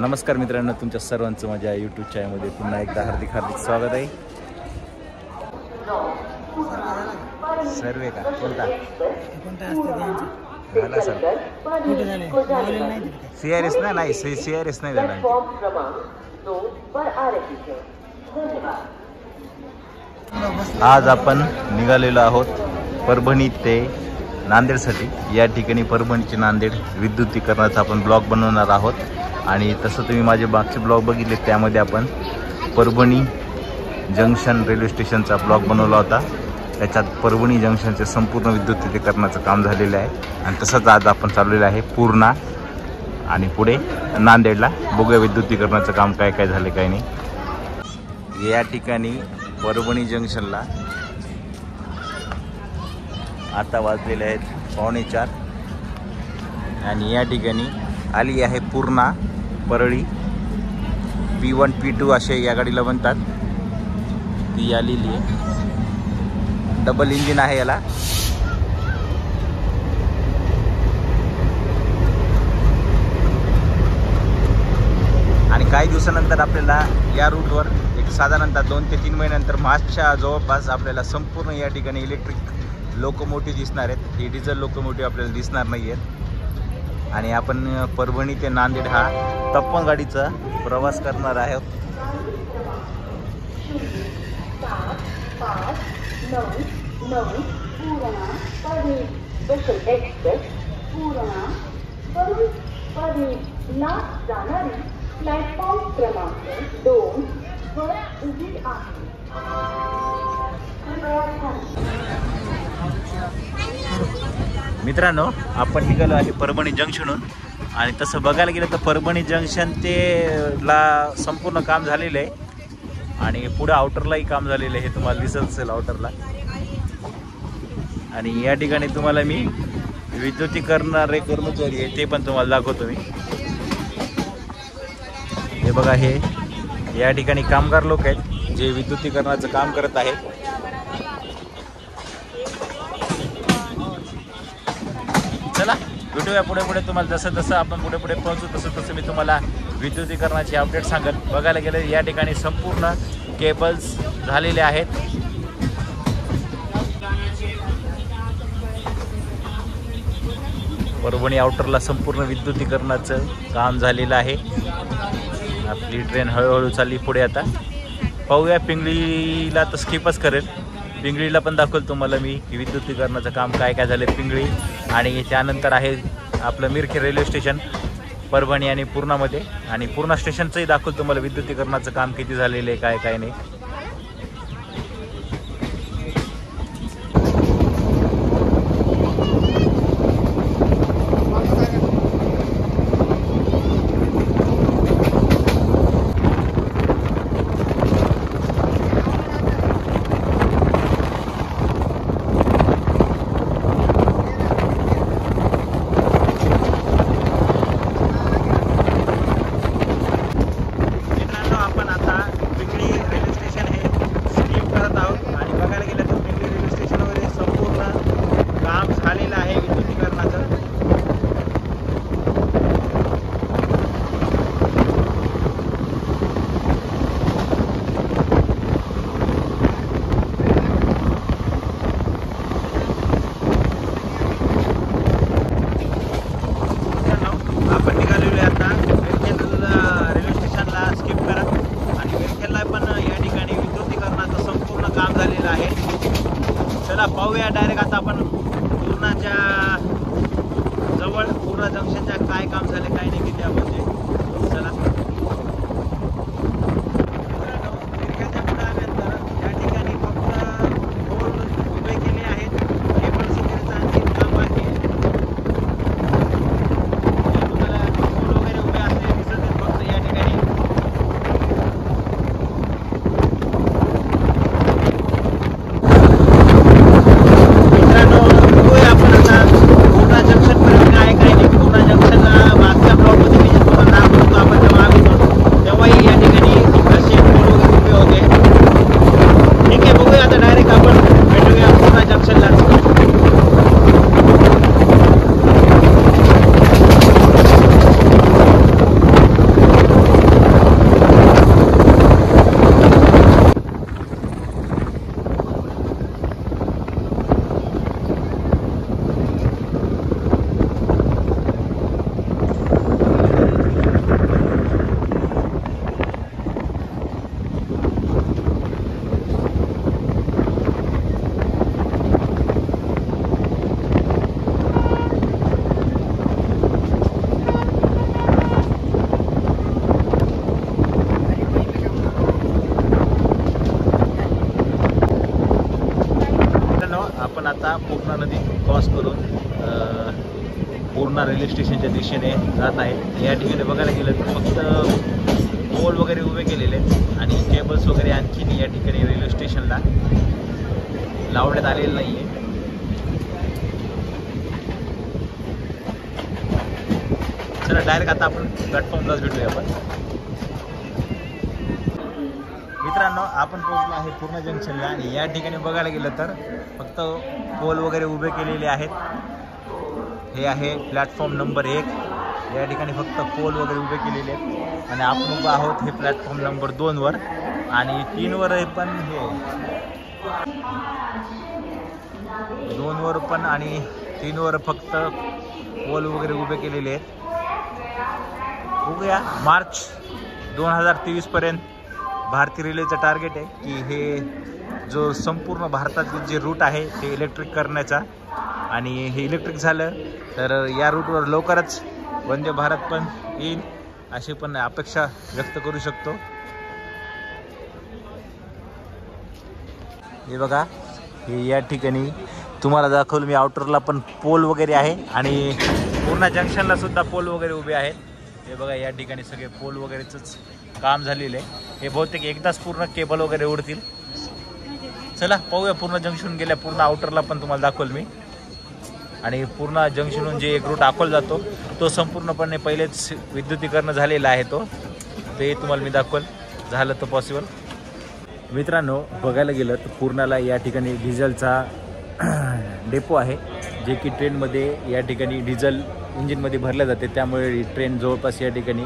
नमस्कार मित्रांनो, तुमच्या सर्वांचं माझ्या यूट्यूब चॅनलमध्ये पुन्हा एकदा हार्दिक स्वागत आहे. सर्वे का कोणता झाला सर? CRS नाही CRS नाही झाला. आज आपण निघालेलो आहोत परभणी ते नांदेडसाठी. या ठिकाणी परभणीचे नांदेड विद्युतीकरणाचा आपण ब्लॉग बनवणार आहोत. आणि तसं तुम्ही माझे मागचे ब्लॉग बघितले, त्यामध्ये आपण परभणी जंक्शन रेल्वे स्टेशनचा ब्लॉग बनवला होता. त्याच्यात परभणी जंक्शनचे संपूर्ण विद्युतीकरणाचं काम झालेलं आहे. आणि तसंच आज आपण चाललेलं आहे पूर्णा आणि पुढे नांदेडला. बघूया विद्युतीकरणाचं काम काय काय झाले काय नाही. या ठिकाणी परभणी जंक्शनला आता वाजलेले आहेत 3:45 आणि या ठिकाणी आली आहे पूर्णा परळी. P1 P2 असे या गाडीला म्हणतात. ती आलेली आहे. डबल इंजिन आहे याला. आणि काही दिवसानंतर आपल्याला या रूटवर एक साधारणतः 2 ते 3 महिन्यानंतर मार्चच्या जवळपास आपल्याला संपूर्ण या ठिकाणी इलेक्ट्रिक लोकोमोटिव्ह दिसणार आहेत. ही डिझेल लोकोमोटिव्ह आपल्याला दिसणार नाही आहेत. आणि आपण परभणी ते नांदेड हा तप्पन गाडीचा प्रवास करणार आहोत. प्लॅटफॉर्म क्रमांक 2 वर उभी आहे. मित्रांनो, आपण निघालो आहे परभणी जंक्शनहून. आणि तसं बघायला गेलं तर परभणी जंक्शन ते ला संपूर्ण काम झालेलं आहे. आणि पुढे आउटरलाही काम झालेलं आहे. हे तुम्हाला दिसत असेल आउटरला. आणि या ठिकाणी तुम्हाला मी विद्युतीकरणारे कर्मचारी आहे ते पण तुम्हाला दाखवतो मी. हे बघा, हे या ठिकाणी कामगार लोक आहेत जे विद्युतीकरणाचं काम करत आहेत. चला भेटूया पुढे पुढे. तुम्हाला जसं जसं आपण पुढे पुढे पोहोचू तसं तसं मी तुम्हाला विद्युतीकरणाची अपडेट सांगेल. बघायला गेलं या ठिकाणी संपूर्ण केबल्स झालेले आहेत. परभणी आउटरला संपूर्ण विद्युतीकरणाचं काम झालेलं आहे. आपली ट्रेन हळूहळू चालली पुढे. आता पाहूया. पिंगळीला तर स्किपच करेल. पिंगळीला पण दाखवेल तुम्हाला मी की विद्युतीकरणाचं काम काय काय झालं पिंगळी. आणि त्यानंतर आहे आपलं मिरखे रेल्वे स्टेशन परभणी आणि पूर्णामध्ये. आणि पूर्णा स्टेशनचंही दाखवेल तुम्हाला विद्युतीकरणाचं काम किती झालेलं आहे काय काय नाही. क्रॉस करून पूर्णा रेल्वे स्टेशनच्या दिशेने जात आहे. या ठिकाणी बघायला गेलं तर फक्त पोल वगैरे उभे केलेले आहेत आणि केबल्स वगैरे आणखीन या ठिकाणी रेल्वे स्टेशनला लावण्यात आलेलं नाही आहे. चला डायरेक्ट आता आपण प्लॅटफॉर्मलाच भेटूया आपण. मित्रांनो, आपण पोहोचलो आहे पूर्णा जंक्शनला आणि या ठिकाणी बघायला गेलं तर फक्त पोल वगैरे उभे केलेले आहेत. हे आहे प्लॅटफॉर्म नंबर 1. या ठिकाणी फक्त पोल वगैरे उभे केलेले आहेत आणि आपण उभं आहोत हे प्लॅटफॉर्म नंबर 2 वर आणि 3 वर पण हे 2 वर पण आणि 3 वर फक्त पोल वगैरे उभे केलेले आहेत. बघूया मार्च 2023 पर्यंत भारतीय रेल्वेचं टार्गेट आहे की हे जो संपूर्ण भारतातील जे रूट आहे ते इलेक्ट्रिक करण्याचा आणि हे इलेक्ट्रिक झालं तर या रूटवर लवकरच वंदे भारत पण येईल अशी पण अपेक्षा व्यक्त करू शकतो. हे बघा, हे या ठिकाणी तुम्हाला दाखवलं मी आउटरला पण पोल वगैरे आहे आणि पूर्णा जंक्शनला सुद्धा पोल वगैरे उभे आहेत. हे बघा, या ठिकाणी सगळे पोल वगैरेच काम झालेलं आहे. हे बहुतेक एकदाच पूर्ण केबल वगैरे उडतील. चला पाहूया पूर्ण जंक्शन गेल्या पूर्ण आउटरला पण तुम्हाला दाखवलं मी आणि पूर्ण जंक्शनहून जे एक रूट अकोला जातो तो संपूर्णपणे पहिलेच विद्युतीकरण झालेला आहे. ते तुम्हाला मी दाखवलं झालं तर पॉसिबल. मित्रांनो, बघायला गेलं तर पूर्णाला या ठिकाणी डिझेलचा डेपो आहे जे की ट्रेनमध्ये या ठिकाणी डिझेल इंजिनमध्ये भरल्या जाते. त्यामुळे ट्रेन जवळपास या ठिकाणी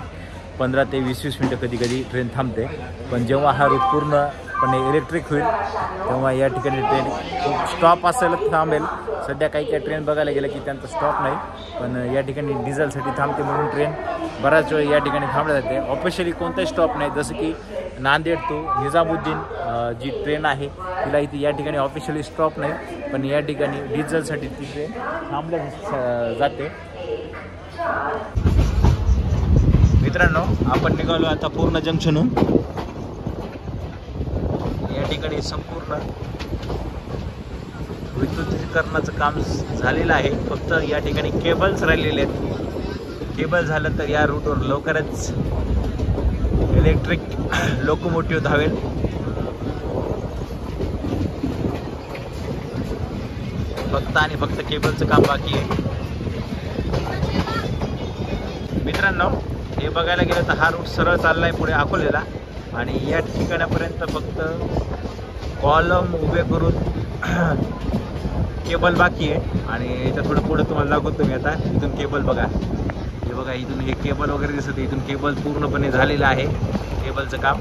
15 ते 20 मिनटं कधी कधी ट्रेन थांबते. पण जेव्हा हा रूट पूर्णपणे इलेक्ट्रिक होईल तेव्हा या ठिकाणी ट्रेन स्टॉप असेल थांबेल. सध्या काही ट्रेन बघायला गेलं की त्यांचा स्टॉप नाही, पण या ठिकाणी डिझेलसाठी थांबते म्हणून ट्रेन बराच वेळ या ठिकाणी थांबल्या जाते. ऑफिशियली कोणताही स्टॉप नाही. जसं की नांदेड टू निजामुद्दीन जी ट्रेन आहे तिला इथे या ठिकाणी ऑफिशियली स्टॉप नाही, पण या ठिकाणी डिझेलसाठी ती ट्रेन थांबल्या जाते. मित्रांनो, आपण निघालो आता पूर्णा जंक्शनहून. या ठिकाणी संपूर्ण विद्युतीकरणाचं काम झालेलं आहे. फक्त या ठिकाणी केबल्स राहिलेले आहेत. केबल झालं तर या रूटवर लवकरच इलेक्ट्रिक लोकोमोटिव्ह धावेल. फक्त आणि फक्त केबलचं काम बाकी आहे. मित्रांनो, हे बघायला गेलं तर हा रूट सरळ चाललाय पुढे अकोल्याला आणि या ठिकाणापर्यंत फक्त कॉलम उभे करून केबल बाकी आहे आणि इथं थोडं पुढे तुम्हाला दाखवतो मी. आता इथून केबल बघा, हे बघा, इथून हे केबल वगैरे दिसत. इथून केबल पूर्णपणे झालेलं आहे केबलचं काम.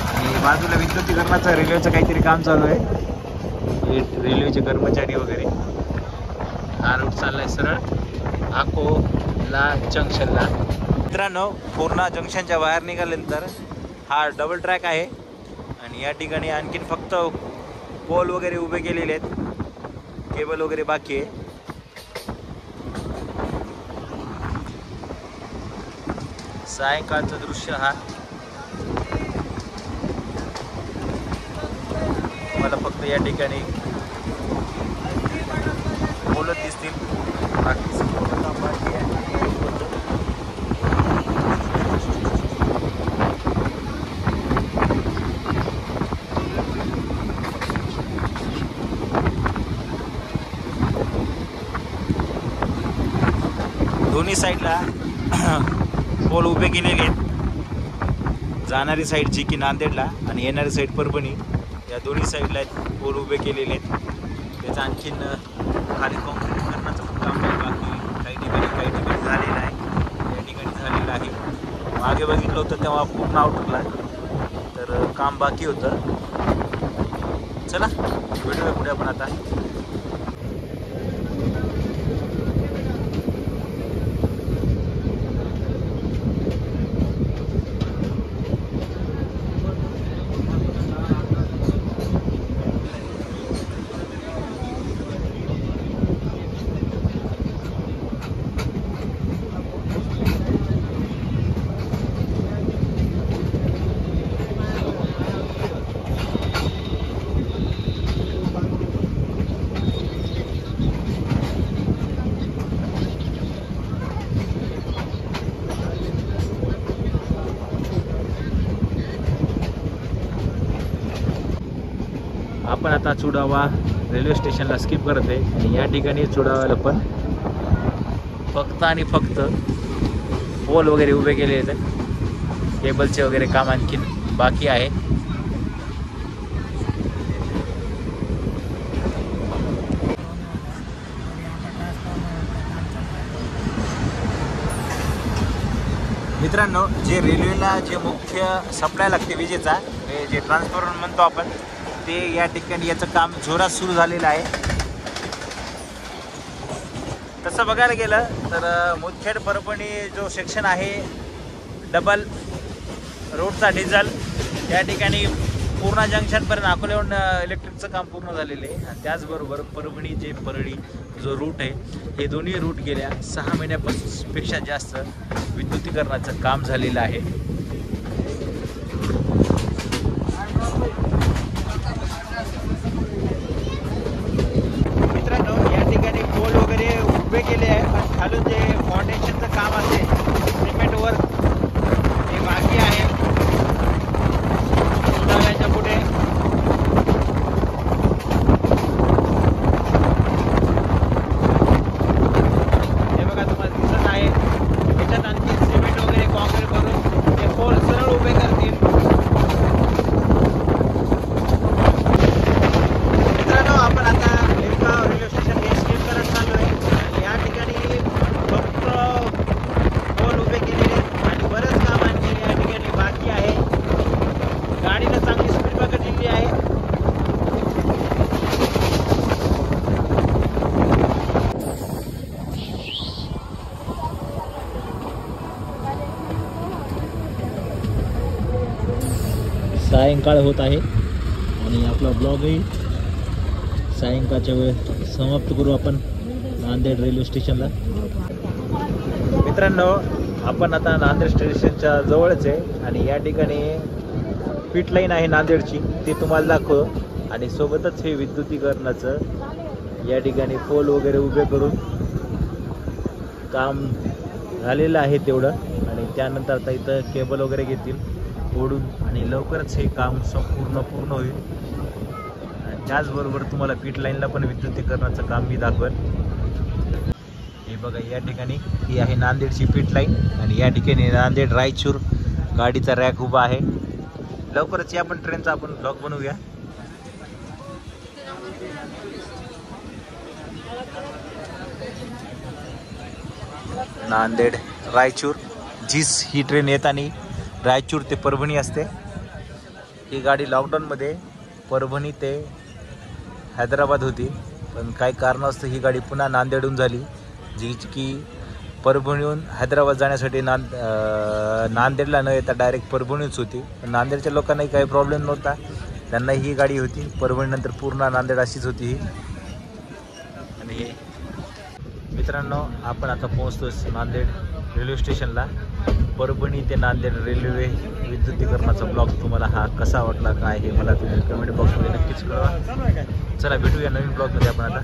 आणि बाजूला विद्युतीकरणाचं रेल्वेचं काहीतरी काम चालू आहे. रेल्वेचे कर्मचारी वगैरे. हा रूट चाललाय सरळ अकोला जंक्शनला. मित्रांनो, पूर्णा जंक्शनच्या बाहेर निघाल्यानंतर हा डबल ट्रॅक आहे आणि या ठिकाणी आणखीन फक्त पोल वगैरे उभे केलेले आहेत. केबल वगैरे बाकी आहे. सायंकाळचं दृश्य हा मला फक्त या ठिकाणी बोलत दिसतील. बाकी संपूर्ण काम बाकी आहे. दोन्ही साईडला पोल उभे केलेले आहेत. जाणारी साईड जी की नांदेडला आणि येणारी साईड परभणी, या दोन्ही साईडला पोल उभे केलेले आहेत. त्याचं आणखीन खाली कॉन्क्रीट करण्याचं पण काम बाकी काही ठिकाणी झालेलं आहे. या ठिकाणी झालेलं आहे. मागे बघितलं होतं तेव्हा पूर्ण आउटरला तर काम बाकी होतं. चला भेटूया पुढे आपण आता. आपण आता चुडावा रेल्वे स्टेशनला स्किप करत आहे आणि या ठिकाणी चुडाव्याला पण फक्त आणि फक्त पोल वगैरे उभे केले आहेत. केबलचे वगैरे काम आणखीन बाकी आहे. मित्रांनो, जे रेल्वेला जे मुख्य सप्लाय लागते विजेचा, जे ट्रान्सफॉर्मर म्हणतो आपण, ते या ठिकाणी याचं काम जोरात सुरू झालेलं आहे. तसं बघायला गेलं तर मुदखेड परभणी जो सेक्शन आहे डबल रोडचा डिझेल या ठिकाणी पूर्णा जंक्शनपर्यंत अकोल्याहून इलेक्ट्रिकचं काम पूर्ण झालेलं आहे. आणि त्याचबरोबर परभणी जे परळी जो रूट आहे, हे दोन्ही रूट गेल्या 6 महिन्यापेक्षा जास्त विद्युतीकरणाचं काम झालेलं आहे. मित्रांनो, या ठिकाणी पोल वगैरे उभे केले आहे, पण खालून जे फाउंडेशनचं काम असते सिमेंट वर्क हे बाकी आहे. चुडाव्याच्या पुढे हे बघा तुम्हाला दिसत आहे, याच्यात आणखी सिमेंट वगैरे कॉन्क्रीट करून ते पोल सरळ उभे करतील. मित्रांनो, आपण आता लिरगाव रेल्वे स्टेशन हे स्किप करत चाललो आहे आणि या ठिकाणी फक्त पोल उभे केलेले आणि बरंच काम आणखी या ठिकाणी बाकी आहे. गाडीला चांगली स्पीड बघितलेली आहे. सायंकाळ होत आहे आणि आपला ब्लॉगही सायंकाळच्या वेळ समाप्त करू आपण नांदेड रेल्वे स्टेशनला. मित्रांनो, आपण आता नांदेड स्टेशनच्या जवळच आहे आणि या ठिकाणी पीट लाईन आहे नांदेडची, ती तुम्हाला दाखवतो. आणि सोबतच हे विद्युतीकरणाचं या ठिकाणी पोल वगैरे उभे करून काम झालेलं आहे तेवढं. आणि त्यानंतर आता इथं केबल वगैरे घेतील ओढून आणि लवकरच हे काम पूर्ण होईल. त्याचबरोबर तुम्हाला पीट लाईनला पण विद्युतीकरणाचं काम मी दाखवेल. हे बघा, या ठिकाणी ही आहे नांदेडची पीट लाईन आणि या ठिकाणी नांदेड रायचूर गाडीचा रॅक उभा आहे. लवकरच या पण ट्रेनचा आपण ब्लॉग बनवूया. नांदेड रायचूर झीस ही ट्रेन येताना रायचूर ते परभणी असते. ही गाडी लॉकडाऊनमध्ये परभणी ते हैदराबाद होती, पण काही कारणास्तव ही गाडी पुन्हा नांदेडहून झाली, जी की परभणीहून हैदराबाद जाण्यासाठी नांदेडला न येता डायरेक्ट परभणीच होती. पण नांदेडच्या लोकांनाही काही प्रॉब्लेम नव्हता, त्यांना ही गाडी होती. परभणीनंतर पूर्ण नांदेड अशीच होती ही. आणि मित्रांनो, आपण आता पोहोचतो नांदेड रेल्वे स्टेशनला. परभणी ते नांदेड रेल्वे विद्युतीकरणाचा ब्लॉग तुम्हाला हा कसा वाटला काय हे मला तुम्ही कमेंट बॉक्समध्ये नक्कीच कळवा. चला भेटूया नवीन ब्लॉगमध्ये आपण आता.